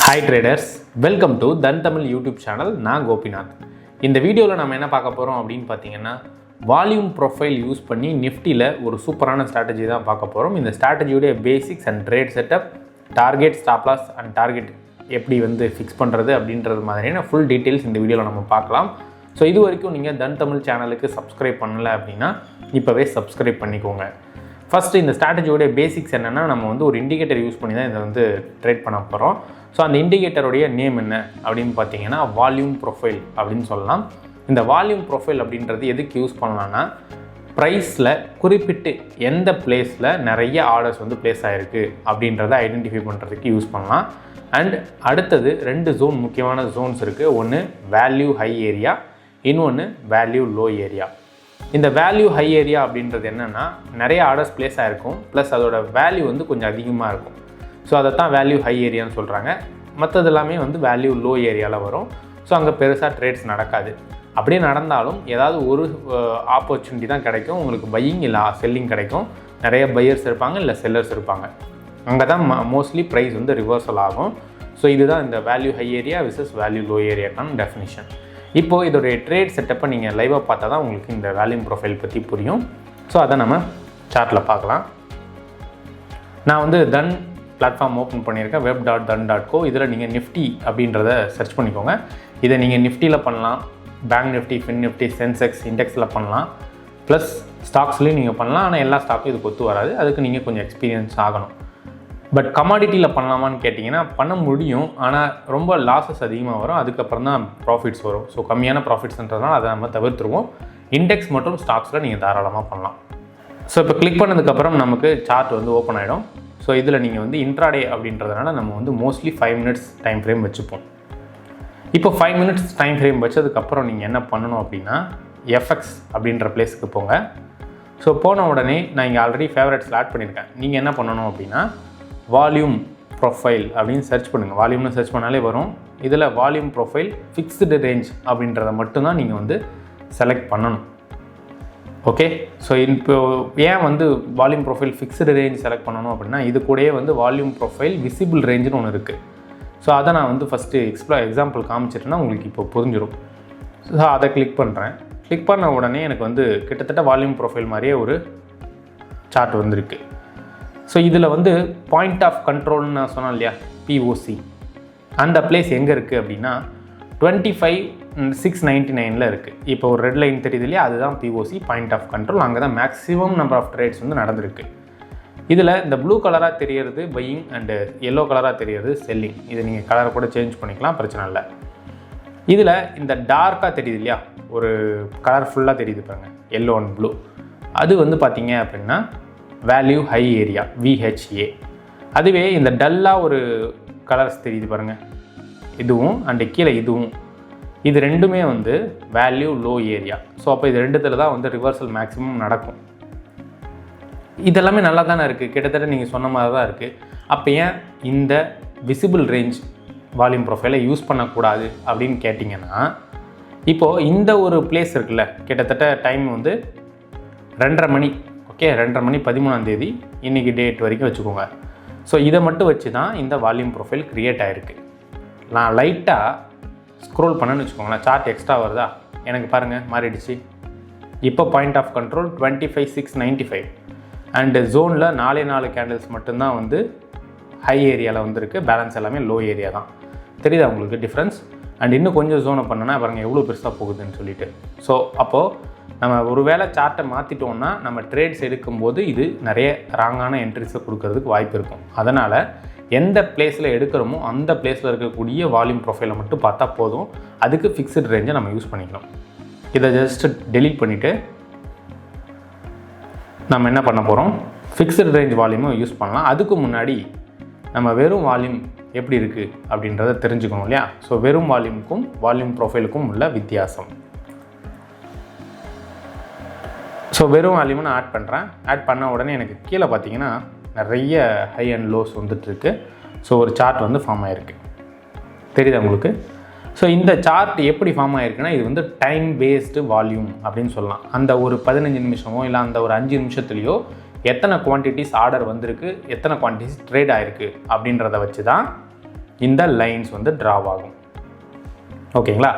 Hi traders, welcome to Dhan Tamil YouTube channel. நான் கோபிநாத். இந்த வீடியோவில் நம்ம என்ன பார்க்க போகிறோம் அப்படின்னு பார்த்தீங்கன்னா வால்யூம் ப்ரொஃபைல் யூஸ் பண்ணி நிஃப்டியில் ஒரு சூப்பரான ஸ்ட்ராட்டஜி தான் பார்க்க போகிறோம். இந்த ஸ்ட்ராட்டஜியோடைய basics and trade setup, target, stop loss and target எப்படி ஃபிக்ஸ் பண்ணுறது அப்படின்றது மாதிரியான ஃபுல் டீட்டெயில்ஸ் இந்த வீடியோவில் நம்ம பார்க்கலாம். ஸோ இது வரைக்கும் நீங்கள் தன் தமிழ் சேனலுக்கு சப்ஸ்கிரைப் பண்ணலை அப்படின்னா இப்போவே சப்ஸ்கிரைப் பண்ணிக்கோங்க. ஃபஸ்ட்டு இந்த ஸ்ட்ராட்டஜியோடைய பேசிக்ஸ் என்னென்னா நம்ம ஒரு இண்டிகேட்டர் யூஸ் பண்ணி தான் இதை ட்ரேட் பண்ண போகிறோம். ஸோ அந்த இண்டிகேட்டருடைய நேம் என்ன அப்படின்னு பார்த்தீங்கன்னா வால்யூம் ப்ரொஃபைல் அப்படின்னு சொல்லலாம். இந்த வால்யூம் ப்ரொஃபைல் அப்படின்றது எதுக்கு யூஸ் பண்ணலான்னா ப்ரைஸில் குறிப்பிட்டு எந்த பிளேஸில் நிறைய ஆர்டர்ஸ் ப்ளேஸ் ஆகிருக்கு அப்படின்றத ஐடென்டிஃபை பண்ணுறதுக்கு யூஸ் பண்ணலாம். அண்ட் அடுத்தது 2 ஜோன், முக்கியமான ஜோன்ஸ் இருக்குது. ஒன்று வேல்யூ ஹை ஏரியா, இன்னொன்று வேல்யூ லோ ஏரியா. இந்த வேல்யூ ஹை ஏரியா அப்படின்றது என்னென்னா நிறைய ஆர்டர்ஸ் ப்ளேஸ் ஆகிருக்கும், ப்ளஸ் அதோட வேல்யூ கொஞ்சம் அதிகமாக இருக்கும். ஸோ அதை தான் வேல்யூ ஹை ஏரியான்னு சொல்கிறாங்க. மற்றது எல்லாமே வேல்யூ லோ ஏரியாவில் வரும். ஸோ அங்கே பெருசாக ட்ரேட்ஸ் நடக்காது. அப்படியே நடந்தாலும் ஏதாவது ஒரு ஆப்பர்ச்சுனிட்டி தான் கிடைக்கும். உங்களுக்கு பையிங் இல்லை செல்லிங் கிடைக்கும். நிறைய பையர்ஸ் இருப்பாங்க, இல்லை செல்லர்ஸ் இருப்பாங்க. அங்கே தான் மோஸ்ட்லி ப்ரைஸ் ரிவர்சல் ஆகும். ஸோ இதுதான் இந்த value high area versus value low ஏரியாக்கான டெஃபினிஷன். இப்போது இதோடைய ட்ரேட் செட்டப்பை நீங்கள் லைவாக பார்த்தா தான் உங்களுக்கு இந்த வேல்யூம் ப்ரொஃபைல் பற்றி புரியும். ஸோ அதை நம்ம சார்ட்டில் பார்க்கலாம். நான் தன் பிளாட்ஃபார்ம் ஓப்பன் பண்ணியிருக்கேன், web.dhan.co. இதில் நீங்கள் நிஃப்டி அப்படின்றத சர்ச் பண்ணிக்கோங்க. இதை நீங்கள் நிஃப்டியில் பண்ணலாம், bank Nifty, Fin Nifty, Sensex, இண்டெக்ஸில் பண்ணலாம், ப்ளஸ் ஸ்டாக்ஸ்லேயும் நீங்கள் பண்ணலாம். ஆனால் எல்லா ஸ்டாக்கும் இதுக்கு ஒத்து வராது. அதுக்கு நீங்கள் கொஞ்சம் எக்ஸ்பீரியன்ஸ் ஆகணும். பட் கமாடிட்டியில் பண்ணலாமான்னு கேட்டிங்கன்னா பண்ண முடியும். ஆனால் ரொம்ப லாஸஸ் அதிகமாக வரும். அதுக்கப்புறம் தான் ப்ராஃபிட்ஸ் வரும். ஸோ கம்மியான ப்ராஃபிட்ஸ்ன்றதுனால அதை நம்ம தவிர்த்துருவோம். இண்டெக்ஸ் மற்றும் ஸ்டாக்ஸில் நீங்கள் தாராளமாக பண்ணலாம். ஸோ இப்போ கிளிக் பண்ணதுக்கப்புறம் நமக்கு சார்ட் ஓப்பன் ஆகிடும். ஸோ இதில் நீங்கள் இன்ட்ராடே அப்படின்றதுனால நம்ம மோஸ்ட்லி 5 மினிட்ஸ் டைம் ஃப்ரேம் வச்சுப்போம். இப்போ 5 மினிட்ஸ் டைம் ஃப்ரேம் வச்சதுக்கப்புறம் நீங்கள் என்ன பண்ணணும் அப்படின்னா எஃப்எக்ஸ் அப்படின்ற பிளேஸுக்கு போங்க. ஸோ போன உடனே நான் இங்கே ஆல்ரெடி ஃபேவரட்ஸில் ஆட் பண்ணியிருக்கேன். நீங்கள் என்ன பண்ணணும் அப்படின்னா வால்யூம் ப்ரொஃபைல் அப்படின்னு சர்ச் பண்ணுங்கள். வால்யூம்னு சர்ச் பண்ணாலே வரும். இதில் வால்யூம் ப்ரொஃபைல் ஃபிக்ஸ்டு ரேஞ்ச் அப்படின்றத மட்டும்தான் நீங்கள் செலக்ட் பண்ணணும். ஓகே. ஸோ இப்போ ஏன் volume profile fixed range select பண்ணணும் அப்படின்னா இது கூடயே வால்யூம் ப்ரொஃபைல் விசிபிள் ரேஞ்சுன்னு ஒன்று இருக்குது. ஸோ அதை நான் ஃபஸ்ட்டு எக்ஸாம்பிள் காமிச்சிட்டேன்னா உங்களுக்கு இப்போ புரிஞ்சிடும். ஸோ அதை கிளிக் பண்ணுறேன். கிளிக் பண்ண உடனே எனக்கு கிட்டத்தட்ட வால்யூம் ப்ரொஃபைல் மாதிரியே ஒரு சார்ட் வந்திருக்கு. ஸோ இதில் பாயிண்ட் ஆஃப் கண்ட்ரோல்னு நான் சொன்னேன் இல்லையா, பிஓசி, அந்த பிளேஸ் எங்கே இருக்குது அப்படின்னா 25,699 இருக்குது. இப்போ ஒரு ரெட் லைன் தெரியுது இல்லையா, அதுதான் பிஓசி, பாயிண்ட் ஆஃப் கண்ட்ரோல். அங்கே தான் மேக்ஸிமம் நம்பர் ஆஃப் ட்ரேட்ஸ் நடந்திருக்கு. இதில் இந்த ப்ளூ கலராக தெரியறது பையிங் அண்டு எல்லோ கலராக தெரியறது செல்லிங். இது நீங்கள் கலரை கூட சேஞ்ச் பண்ணிக்கலாம், பிரச்சனை இல்லை. இதில் இந்த டார்க்காக தெரியுது இல்லையா, ஒரு கலர் ஃபுல்லாக தெரியுது பாருங்கள், எல்லோ அண்ட் ப்ளூ. அது பார்த்தீங்க அப்படின்னா வேல்யூ ஹை ஏரியா, விஹெச்ஏ. அதுவே இந்த டல்லாக ஒரு கலர்ஸ் தெரியுது பாருங்கள், இதுவும் அண்டு கீழே இதுவும், இது ரெண்டுமே வேல்யூ லோ ஏரியா. ஸோ அப்போ இது ரெண்டுத்தில் தான் ரிவர்சல் மேக்ஸிமம் நடக்கும். இதெல்லாமே நல்லா தானே இருக்குது, கிட்டத்தட்ட நீங்கள் சொன்ன மாதிரி தான் இருக்குது. அப்போ ஏன் இந்த விசிபிள் ரேஞ்ச் வால்யூம் ப்ரொஃபைலை யூஸ் பண்ணக்கூடாது அப்படின்னு கேட்டிங்கன்னா, இப்போது இந்த ஒரு பிளேஸ் இருக்குல்ல, கிட்டத்தட்ட டைம் 2:30 மணி. ஓகே, 2:30 மணி 13ஆம் தேதி, இன்றைக்கி டேட் வரைக்கும் வச்சுக்கோங்க. ஸோ இதை மட்டும் வச்சு தான் இந்த வால்யூம் ப்ரொஃபைல் க்ரியேட் ஆகிருக்கு. நான் லைட்டாக ஸ்க்ரோல் பண்ணேன்னு வச்சுக்கோங்களேன், சார்ட் எக்ஸ்ட்ரா வருதா, எனக்கு பாருங்கள் மாறிடுச்சு. இப்போ பாயிண்ட் ஆஃப் கண்ட்ரோல் 25,695 அண்டு ஜோனில் 4 கேண்டில்ஸ் மட்டும்தான் ஹை ஏரியாவில் வந்திருக்கு. பேலன்ஸ் எல்லாமே லோ ஏரியா தான். தெரியுதா உங்களுக்கு டிஃப்ரென்ஸ்? அண்ட் இன்னும் கொஞ்சம் ஜோனை பண்ணோன்னா பாருங்கள் எவ்வளோ பெருசாக போகுதுன்னு சொல்லிட்டு. ஸோ அப்போது நம்ம ஒரு வேளை சார்ட்டை மாற்றிட்டோம்னா நம்ம ட்ரேட்ஸ் எடுக்கும்போது இது நிறைய ராங்கான என்ட்ரிஸை கொடுக்கறதுக்கு வாய்ப்பு இருக்கும். அதனால் எந்த பிளேஸில் எடுக்கிறோமோ அந்த பிளேஸில் இருக்கக்கூடிய வால்யூம் ப்ரொஃபைலை மட்டும் பார்த்தா போதும். அதுக்கு ஃபிக்ஸ்டு ரேஞ்சை நம்ம யூஸ் பண்ணிக்கலாம். இதை ஜஸ்ட் டெலீட் பண்ணிவிட்டு நம்ம என்ன பண்ண போகிறோம், ஃபிக்ஸ்டு ரேஞ்ச் வால்யூமும் யூஸ் பண்ணலாம். அதுக்கு முன்னாடி நம்ம வெறும் வால்யூம் எப்படி இருக்குது அப்படின்றத தெரிஞ்சுக்கணும் இல்லையா. ஸோ வெறும் வால்யூமுக்கும் வால்யூம் ப்ரொஃபைலுக்கும் உள்ள வித்தியாசம். ஸோ வெறும் வால்யூமை நான் ஆட் பண்ணுறேன். ஆட் பண்ண உடனே எனக்கு கீழே பார்த்தீங்கன்னா நிறைய ஹை அண்ட் லோஸ் வந்துட்டுருக்கு. ஸோ ஒரு சார்ட் ஃபார்ம் ஆகிருக்கு, தெரியுதா உங்களுக்கு? ஸோ இந்த சார்ட் எப்படி ஃபார்ம் ஆகிருக்குன்னா இது டைம் பேஸ்டு வால்யூம் அப்படின்னு சொல்லலாம். அந்த ஒரு 15 நிமிஷமோ இல்லை அந்த ஒரு 5 நிமிஷத்துலேயோ எத்தனை குவான்டிட்டிஸ் ஆர்டர் வந்திருக்கு, எத்தனை குவான்டிட்டிஸ் ட்ரேட் ஆகிருக்கு அப்படின்றத வச்சு தான் இந்த லைன்ஸ் வந்து ட்ராவ் ஆகும். ஓகேங்களா?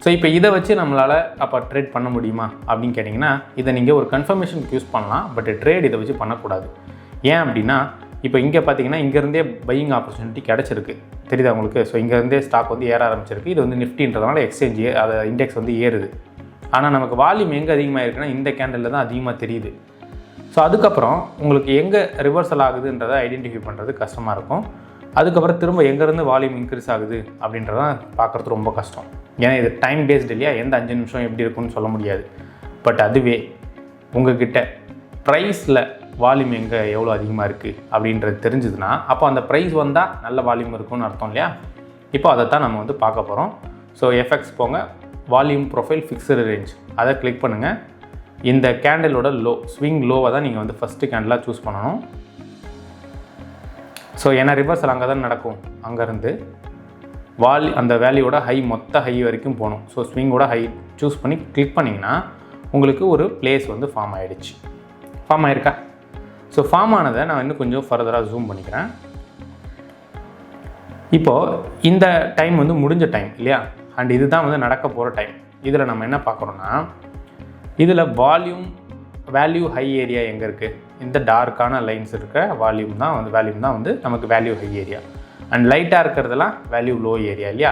ஸோ இப்போ இதை வச்சு நம்மளால் அப்போ ட்ரேட் பண்ண முடியுமா அப்படின்னு கேட்டிங்கன்னா, இதை நீங்கள் ஒரு கன்ஃபர்மேஷனுக்கு யூஸ் பண்ணலாம். பட் ட்ரேட் இதை வச்சு பண்ணக்கூடாது. ஏன் அப்படின்னா, இப்போ இங்கே பார்த்தீங்கன்னா இங்கேருந்தே பையிங் ஆப்பர்ச்சுனிட்டி கிடச்சிருக்கு, தெரியுதா உங்களுக்கு? ஸோ இங்கேருந்தே ஸ்டாக் வந்து ஏற ஆரம்பிச்சிருக்கு. இது வந்து நிஃப்டின்றதுனால எக்ஸ்சேஞ்சு அதை இண்டெக்ஸ் வந்து ஏறுது. ஆனால் நமக்கு வால்யூம் எங்கே அதிகமாக இருக்குன்னா இந்த கேண்டலில் தான் அதிகமாக தெரியுது. ஸோ அதுக்கப்புறம் உங்களுக்கு எங்கே ரிவர்சல் ஆகுதுன்றதை ஐடென்டிஃபை பண்ணுறது கஷ்டமாக இருக்கும். அதுக்கப்புறம் திரும்ப எங்கேருந்து வால்யூம் இன்க்ரீஸ் ஆகுது அப்படின்றதான் பார்க்குறது ரொம்ப கஷ்டம். ஏன்னா இது டைம் பேஸ்டு இல்லையா, எந்த 5 நிமிஷம் எப்படி இருக்குன்னு சொல்ல முடியாது. பட் அதுவே உங்ககிட்ட ப்ரைஸில் வால்யூம் எங்கே எவ்வளோ அதிகமாக இருக்குது அப்படின்றது தெரிஞ்சுதுன்னா அப்போ அந்த ப்ரைஸ் வந்தால் நல்ல வால்யூம் இருக்கும்னு அர்த்தம் இல்லையா? இப்போ அதை தான் நம்ம வந்து பார்க்க போகிறோம். ஸோ எஃப்எக்ஸ் போங்க, வால்யூம் ப்ரொஃபைல் ஃபிக்ஸ்டு ரேஞ்ச் அதை கிளிக் பண்ணுங்கள். இந்த கேண்டலோட லோ ஸ்விங் லோவை தான் நீங்கள் வந்து ஃபஸ்ட்டு கேண்டலாக சூஸ் பண்ணணும். ஸோ ஏன்னா ரிவர்சல் அங்கே தான் நடக்கும். அங்கேருந்து அந்த வேல்யூவோட ஹை மொத்த ஹை வரைக்கும் போகணும். ஸோ ஸ்விங்கோட ஹை சூஸ் பண்ணி கிளிக் பண்ணிங்கன்னா உங்களுக்கு ஒரு பிளேஸ் வந்து ஃபார்ம் ஆகிடுச்சு. ஃபார்ம் ஆகிருக்கா? ஸோ ஃபார்ம் ஆனதை நான் இன்னும் கொஞ்சம் ஃபர்தராக ஜூம் பண்ணிக்கிறேன். இப்போது இந்த டைம் வந்து முடிஞ்ச டைம் இல்லையா, அண்ட் இதுதான் வந்து நடக்க போகிற டைம். இதில் நம்ம என்ன பார்க்குறோன்னா, இதில் வேல்யூ ஹை ஏரியா எங்கே இருக்குது? இந்த டார்க்கான லைன்ஸ் இருக்க வேல்யூம் தான் வந்து நமக்கு வேல்யூ ஹை ஏரியா. அண்ட் லைட்டாக இருக்கிறதெல்லாம் வேல்யூ லோ ஏரியா இல்லையா?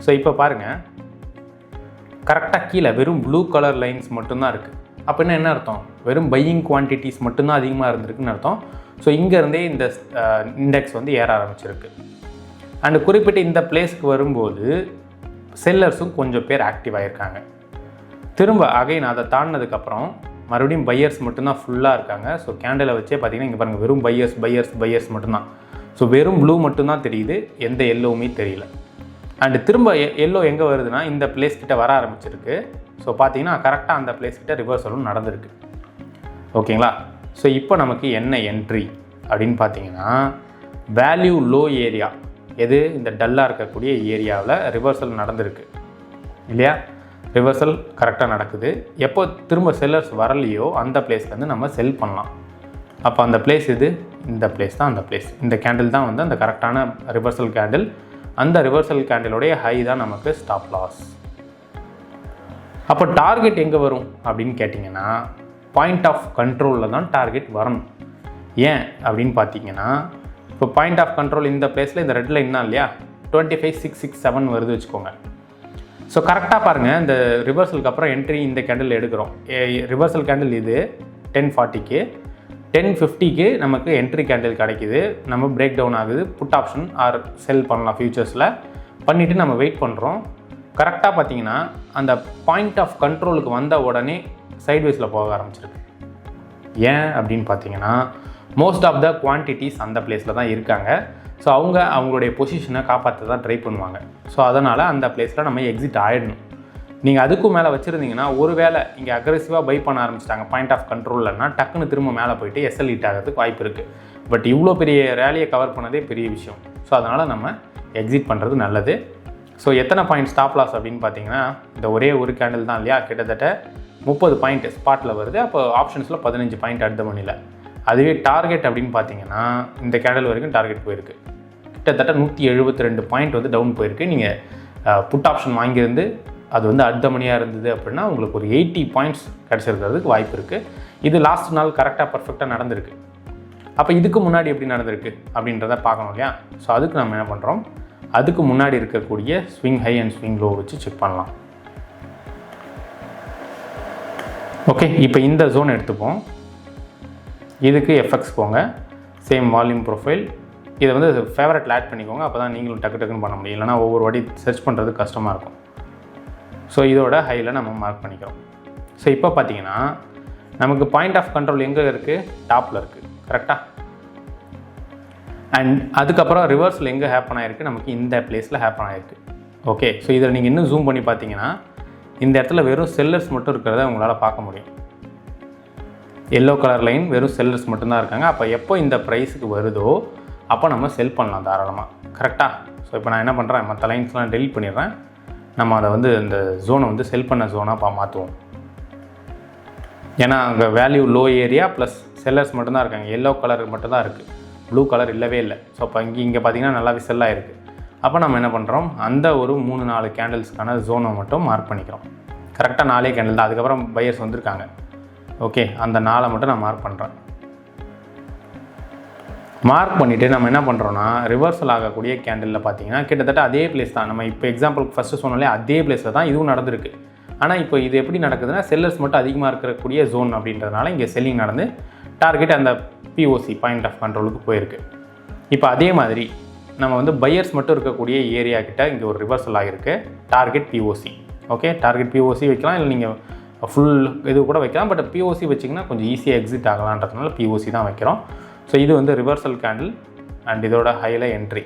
ஸோ இப்போ பாருங்கள், கரெக்டாக கீழே வெறும் ப்ளூ கலர் லைன்ஸ் மட்டும்தான் இருக்குது. அப்படின்னா என்ன அர்த்தம்? வெறும் பையிங் குவான்டிட்டிஸ் மட்டும்தான் அதிகமாக இருந்திருக்குன்னு அர்த்தம். ஸோ இங்கேருந்தே இந்த இண்டெக்ஸ் வந்து ஏற ஆரம்பிச்சிருக்கு. அண்டு குறிப்பிட்ட இந்த பிளேஸ்க்கு வரும்போது செல்லர்ஸும் கொஞ்சம் பேர் ஆக்டிவ் ஆகியிருக்காங்க. திரும்ப அகைன் அதை தாண்டினதுக்கப்புறம் மறுபடியும் பையர்ஸ் மட்டும்தான் ஃபுல்லாக இருக்காங்க. ஸோ கேண்டலை வச்சே பார்த்தீங்கன்னா இங்கே பாருங்கள், வெறும் பையர்ஸ் மட்டும்தான். ஸோ வெறும் ப்ளூ மட்டும்தான் தெரியுது, எந்த எல்லோவுமே தெரியல. அண்டு திரும்ப எல்லோ எங்கே வருதுன்னா இந்த பிளேஸ் கிட்ட வர ஆரம்பிச்சிருக்கு. ஸோ பார்த்தீங்கன்னா கரெக்டாக அந்த பிளேஸ் கிட்ட ரிவர்சலும் நடந்திருக்கு. ஓகேங்களா? ஸோ இப்போ நமக்கு என்ன என்ட்ரி அப்படின்னு பார்த்தீங்கன்னா, வேல்யூ லோ ஏரியா எது இந்த டல்லாக இருக்கக்கூடிய ஏரியாவில் ரிவர்சல் நடந்திருக்கு இல்லையா? ரிவர்சல் கரெக்டாக நடக்குது. எப்போ திரும்ப செல்லர்ஸ் வரலையோ அந்த பிளேஸ்லேருந்து நம்ம செல் பண்ணலாம். அப்போ அந்த பிளேஸ் இந்த பிளேஸ் தான் அந்த பிளேஸ். இந்த கேண்டில் தான் வந்து அந்த கரெக்டான ரிவர்சல் கேண்டில். அந்த ரிவர்சல் கேண்டிலோடைய ஹை தான் நமக்கு ஸ்டாப் லாஸ். அப்போ டார்கெட் எங்கே வரும் அப்படின்னு கேட்டிங்கன்னா, பாயிண்ட் ஆஃப் கண்ட்ரோலில் தான் டார்கெட் வரணும். ஏன் அப்படின்னு பார்த்தீங்கன்னா, இப்போ பாயிண்ட் ஆஃப் கண்ட்ரோல் இந்த பிளேஸில் இந்த ரெட் லைன் தான் இல்லையா, 25,667 வருது வச்சுக்கோங்க. ஸோ கரெக்டாக பாருங்கள், இந்த ரிவர்சலுக்கு அப்புறம் என்ட்ரி இந்த கேண்டில் எடுக்கிறோம். ரிவர்சல் கேண்டில் இது 1040க்கு, 1050க்கு நமக்கு என்ட்ரி கேண்டில் கிடைக்கிது. நம்ம பிரேக் டவுன் ஆகுது. புட் ஆப்ஷன் ஆர் செல் பண்ணலாம் ஃபியூச்சர்ஸில் பண்ணிவிட்டு நம்ம வெயிட் பண்ணுறோம். கரெக்டாக பார்த்தீங்கன்னா அந்த பாயிண்ட் ஆஃப் கண்ட்ரோலுக்கு வந்த உடனே சைட்வேஸில் போக ஆரம்பிச்சிருக்கு. ஏன் அப்படின்னு பார்த்தீங்கன்னா, மோஸ்ட் ஆஃப் த குவான்டிட்டிஸ் அந்த பிளேஸில் தான் இருக்காங்க. ஸோ அவங்களுடைய பொசிஷனை காப்பாற்ற தான் ட்ரை பண்ணுவாங்க. ஸோ அதனால் அந்த பிளேஸில் நம்ம எக்ஸிட் ஆகிடணும். நீங்கள் அதுக்கும் மேலே வச்சுருந்தீங்கன்னா, ஒரு வேளை இங்கே அக்ரெசிவாக பை பண்ண ஆரம்பிச்சிட்டாங்க பாயிண்ட் ஆஃப் கண்ட்ரோல்லன்னா டக்குன்னு திரும்ப மேலே போயிட்டு எஸ்எல் ஹிட் ஆகிறதுக்கு வாய்ப்பு இருக்குது. பட் இவ்வளோ பெரிய ரேலியை கவர் பண்ணதே பெரிய விஷயம். ஸோ அதனால் நம்ம எக்ஸிட் பண்ணுறது நல்லது. ஸோ எத்தனை பாயிண்ட் ஸ்டாப் லாஸ் அப்படின்னு பார்த்தீங்கன்னா, இந்த ஒரே ஒரு கேண்டில் தான் இல்லையா, கிட்டத்தட்ட 30 பாயிண்ட் ஸ்பாட்டில் வருது. அப்போ ஆப்ஷன்ஸில் 15 பாயிண்ட் அடுத்த மணியில். அதுவே டார்கெட் அப்படின்னு பார்த்தீங்கன்னா, இந்த கேண்டில் வரைக்கும் டார்கெட் போயிருக்கு. கிட்டத்தட்ட 172 பாயிண்ட் வந்து டவுன் போயிருக்கு. நீங்கள் புட் ஆப்ஷன் வாங்கியிருந்து அது வந்து அடுத்த மணியாக இருந்தது அப்படின்னா உங்களுக்கு ஒரு 80 பாயிண்ட்ஸ் கிடச்சிருக்கிறதுக்கு வாய்ப்பு இருக்குது. இது லாஸ்ட் நாள் கரெக்டாக பர்ஃபெக்டாக நடந்திருக்கு. அப்போ இதுக்கு முன்னாடி எப்படி நடந்திருக்கு அப்படின்றத பார்க்கணும் இல்லையா? ஸோ அதுக்கு நம்ம என்ன பண்ணுறோம், அதுக்கு முன்னாடி இருக்கக்கூடிய swing high and swing low வச்சு செக் பண்ணலாம். ஓகே, இப்போ இந்த ஜோன் எடுத்துப்போம். இதுக்கு எஃப்எக்ஸ் போங்க, சேம் வால்யூம் ப்ரொஃபைல். இதை வந்து ஃபேவரட்டில் ஆட் பண்ணிக்கோங்க. அப்போ தான் நீங்களும் டக்குன்னு பண்ண முடியும். இல்லைனா ஒவ்வொரு வாட்டி சர்ச் பண்ணுறது கஷ்டமாக இருக்கும். ஸோ இதோட ஹையில் நம்ம மார்க் பண்ணிக்கிறோம். ஸோ இப்போ பார்த்தீங்கன்னா நமக்கு பாயிண்ட் ஆஃப் கண்ட்ரோல் எங்கே இருக்குது, டாப்பில் இருக்குது கரெக்டாக. அண்ட் அதுக்கப்புறம் ரிவர்ஸில் எங்கே ஹேப்பன் ஆகிருக்கு, நமக்கு இந்த பிளேஸில் ஹேப்பன் ஆகிருக்கு. ஓகே, ஸோ இதில் நீங்கள் இன்னும் ஜூம் பண்ணி பார்த்தீங்கன்னா இந்த இடத்துல வெறும் செல்லர்ஸ் மட்டும் இருக்கிறத உங்களால் பார்க்க முடியும். எல்லோ கலர் லைன் வெறும் செல்லர்ஸ் மட்டும்தான் இருக்காங்க. அப்போ எப்போ இந்த ப்ரைஸுக்கு வருதோ அப்போ நம்ம செல் பண்ணலாம் தாராளமாக கரெக்டாக. ஸோ இப்போ நான் என்ன பண்ணுறேன், மற்ற லைன்ஸ்லாம் டெலிட் பண்ணிடுறேன். நம்ம அதை வந்து இந்த ஜோனை வந்து செல் பண்ண ஜோனாக மாற்றுவோம். ஏன்னா அங்கே value low area plus sellers மட்டும்தான் இருக்காங்க. எல்லோ கலர் மட்டும்தான் இருக்குது, ப்ளூ கலர் இல்லவே இல்லை. ஸோ அப்போ இங்கே பார்த்தீங்கன்னா நல்லாவே செல் ஆகிருக்கு. அப்போ நம்ம என்ன பண்ணுறோம், அந்த ஒரு 3-4 கேண்டில்ஸ்க்கான ஜோனை மட்டும் மார்க் பண்ணிக்கிறோம். கரெக்டாக 4 கேண்டில் தான், அதுக்கப்புறம் பையர்ஸ் வந்திருக்காங்க. ஓகே, அந்த 4 மட்டும் நான் மார்க் பண்ணுறேன். மார்க் பண்ணிவிட்டு நம்ம என்ன பண்ணுறோன்னா, ரிவர்சல் ஆகக்கூடிய கேண்டிலில் பார்த்தீங்கன்னா கிட்டத்தட்ட அதே பிளேஸ் தான். நம்ம இப்போ எக்ஸாம்பிளுக்கு ஃபஸ்ட்டு சொன்னாலே அதே பிளேஸில் தான் இதுவும் நடந்திருக்கு. ஆனால் இப்போ இது எப்படி நடக்குதுன்னா, செல்லர்ஸ் மட்டும் அதிகமாக இருக்கக்கூடிய ஜோன் அப்படின்றதுனால இங்கே செல்லிங் நடந்து டார்கெட் அந்த பிஓசி பாயிண்ட் ஆஃப் கண்ட்ரோலுக்கு போயிருக்கு. இப்போ அதே மாதிரி நம்ம வந்து பையர்ஸ் மட்டும் இருக்கக்கூடிய ஏரியா கிட்ட இங்கே ஒரு ரிவர்சல் ஆகிருக்கு, target POC. Okay, target POC வைக்கலாம், இல்லை நீங்கள் ஃபுல் இது கூட வைக்கலாம். பட் பிஓசி வச்சிங்கன்னா கொஞ்சம் ஈஸியாக எக்ஸிட் ஆகலான்றதுனால பிஓசி தான் வைக்கிறோம். ஸோ இது வந்து ரிவர்சல் கேண்டில் அண்ட் இதோட ஹையில் என்ட்ரி.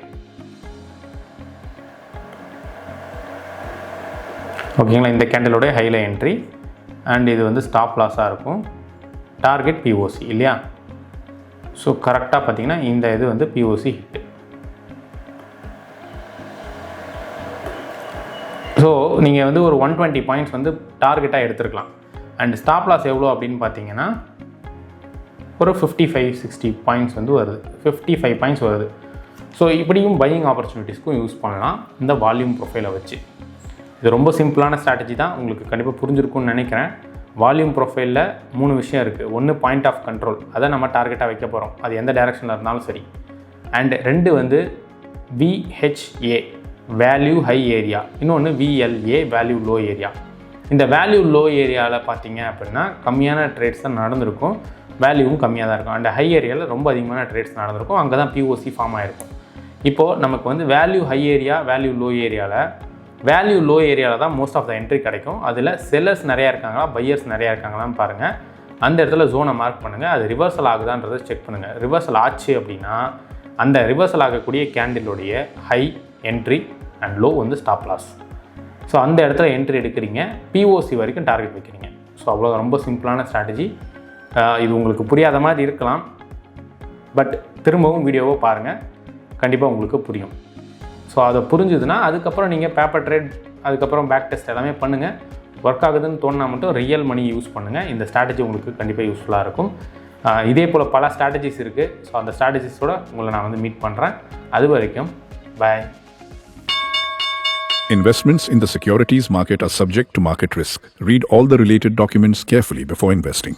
ஓகேங்களா, இந்த கேண்டிலோட ஹையில் என்ட்ரி அண்ட் இது வந்து ஸ்டாப் லாஸாக இருக்கும், டார்கெட் பிஓசி இல்லையா. ஸோ கரெக்டாக பார்த்தீங்கன்னா இந்த இது வந்து பிஓசி ஹிட்டு. ஸோ நீங்கள் வந்து ஒரு 120 பாயிண்ட்ஸ் வந்து டார்கெட்டாக எடுத்துருக்கலாம். அண்ட் ஸ்டாப் லாஸ் எவ்வளோ அப்படின்னு பார்த்தீங்கன்னா ஒரு 55-60 பாயிண்ட்ஸ் வந்து வருது, 55 பாயிண்ட்ஸ் வருது. ஸோ இப்படியும் பையிங் ஆப்பர்ச்சுனிட்டிஸ்க்கும் யூஸ் பண்ணலாம் இந்த வால்யூம் ப்ரொஃபைலை வச்சு. இது ரொம்ப சிம்பிளான ஸ்ட்ராட்டஜி தான், உங்களுக்கு கண்டிப்பாக புரிஞ்சிருக்கும்னு நினைக்கிறேன். வால்யூம் ப்ரொஃபைலில் 3 விஷயம் இருக்குது. ஒன்று பாயிண்ட் ஆஃப் கண்ட்ரோல், அதை நம்ம டார்கெட்டாக வைக்க போகிறோம், அது எந்த டைரெக்ஷனில் இருந்தாலும் சரி. அண்ட் 2 வந்து VHA வேல்யூ ஹை ஏரியா, இன்னொன்று VLA வேல்யூ லோ ஏரியா. இந்த வேல்யூ லோ ஏரியாவில் பார்த்தீங்க அப்படின்னா கம்மியான ட்ரேட்ஸ் தான் நடந்திருக்கும், வேல்யூவும் கம்மியாக தான் இருக்கும். அண்ட் ஹை ஏரியாவில் ரொம்ப அதிகமான ட்ரேட்ஸ் நடந்திருக்கும், அங்கே தான் பிஓசி ஃபார்ம் ஆகிருக்கும். இப்போது நமக்கு வந்து value high area value low ஏரியாவில் தான் மோஸ்ட் ஆஃப் த என்ட்ரி கிடைக்கும். அதில் செல்லர்ஸ் நிறையா இருக்காங்களா பையர்ஸ் நிறையா இருக்காங்களான்னு பாருங்கள். அந்த இடத்துல ஜோனை மார்க் பண்ணுங்கள், அது ரிவர்சல் ஆகுதான்றதை செக் பண்ணுங்கள். ரிவர்சல் ஆச்சு அப்படின்னா அந்த ரிவர்சல் ஆகக்கூடிய கேண்டிலுடைய ஹை என்ட்ரி அண்ட் லோ வந்து ஸ்டாப் லாஸ். ஸோ அந்த இடத்துல என்ட்ரி எடுக்கிறீங்க, பிஓசி வரைக்கும் டார்கெட் வைக்கிறீங்க. ஸோ அவ்வளோ ரொம்ப சிம்பிளான ஸ்ட்ராட்டஜி. இது உங்களுக்கு புரியாத மாதிரி இருக்கலாம், பட் திரும்பவும் வீடியோவை பாருங்கள், கண்டிப்பாக உங்களுக்கு புரியும். ஸோ அதை புரிஞ்சுதுன்னா அதுக்கப்புறம் நீங்கள் பேப்பர் ட்ரேட், அதுக்கப்புறம் பேக் டெஸ்ட் எல்லாமே பண்ணுங்கள். ஒர்க் ஆகுதுன்னு தோணுனா மட்டும் ரியல் மணி யூஸ் பண்ணுங்கள். இந்த ஸ்ட்ராட்டஜி உங்களுக்கு கண்டிப்பாக யூஸ்ஃபுல்லாக இருக்கும். இதே போல் பல ஸ்ட்ராட்டஜிஸ் இருக்குது. ஸோ அந்த ஸ்ட்ராட்டஜிஸோட உங்களை நான் வந்து மீட் பண்ணுறேன். அது வரைக்கும் பாய். Investments in the securities market are subject to market risk. Read all the related documents carefully before investing.